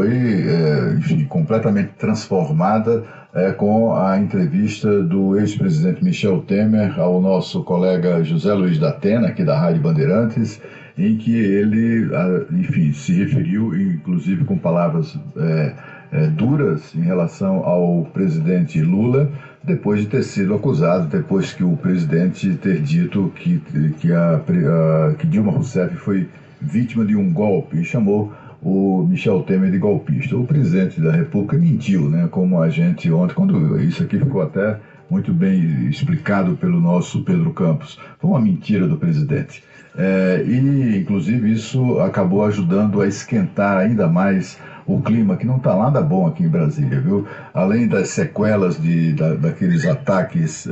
foi, enfim, completamente transformada com a entrevista do ex-presidente Michel Temer ao nosso colega José Luiz da Atena, aqui da Rádio Bandeirantes, em que ele, enfim, se referiu, inclusive com palavras duras em relação ao presidente Lula, depois de ter sido acusado, depois que o presidente ter dito que Dilma Rousseff foi vítima de um golpe e chamou o Michel Temer de golpista. O presidente da República mentiu, né, como a gente ontem, quando isso aqui ficou até muito bem explicado pelo nosso Pedro Campos. Foi uma mentira do presidente. E, inclusive, isso acabou ajudando a esquentar ainda mais o clima, que não está nada bom aqui em Brasília, viu? Além das sequelas daqueles ataques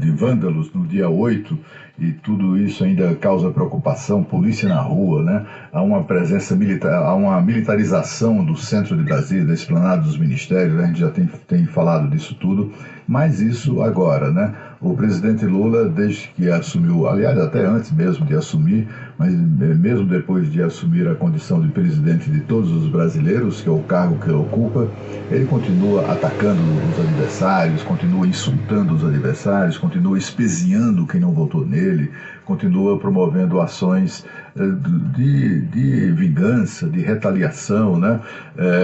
de vândalos no dia 8, e tudo isso ainda causa preocupação, polícia na rua, né? Há uma presença militar, há uma militarização do centro de Brasília, da esplanada dos ministérios, a gente já tem falado disso tudo, mas isso agora, né? O presidente Lula, desde que assumiu, aliás, até antes mesmo de assumir, mas mesmo depois de assumir a condição de presidente de todos os brasileiros, que é o cargo que ele ocupa, ele continua atacando os adversários, continua insultando os adversários, continua espezinhando quem não votou nele, continua promovendo ações de vingança, de retaliação, né?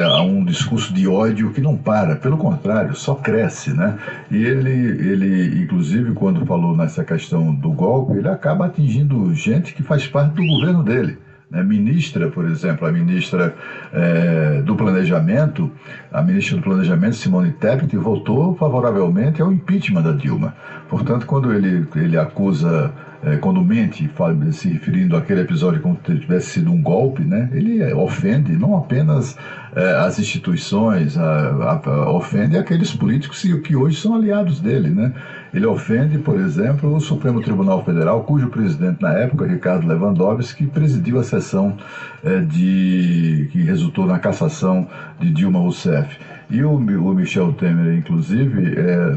Há um discurso de ódio que não para, pelo contrário, só cresce, né? E ele, inclusive, quando falou nessa questão do golpe, ele acaba atingindo gente que faz parte do governo dele. Ministra, por exemplo, a ministra do Planejamento, Simone Tebet, votou favoravelmente ao impeachment da Dilma. Portanto, quando ele acusa, quando mente, se referindo àquele episódio como se tivesse sido um golpe, né, ele ofende não apenas as instituições, ofende aqueles políticos que hoje são aliados dele, né? Ele ofende, por exemplo, o Supremo Tribunal Federal, cujo presidente na época, Ricardo Lewandowski, presidiu a sessão que resultou na cassação de Dilma Rousseff. E o Michel Temer, inclusive,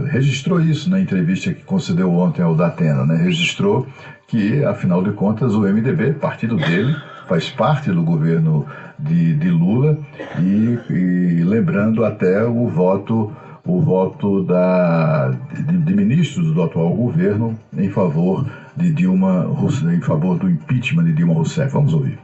registrou isso na entrevista que concedeu ontem ao Datena, né? Registrou que, afinal de contas, o MDB, partido dele, faz parte do governo de Lula e lembrando até o voto de ministros do atual governo em favor de Dilma Rousseff, em favor do impeachment de Dilma Rousseff. Vamos ouvir.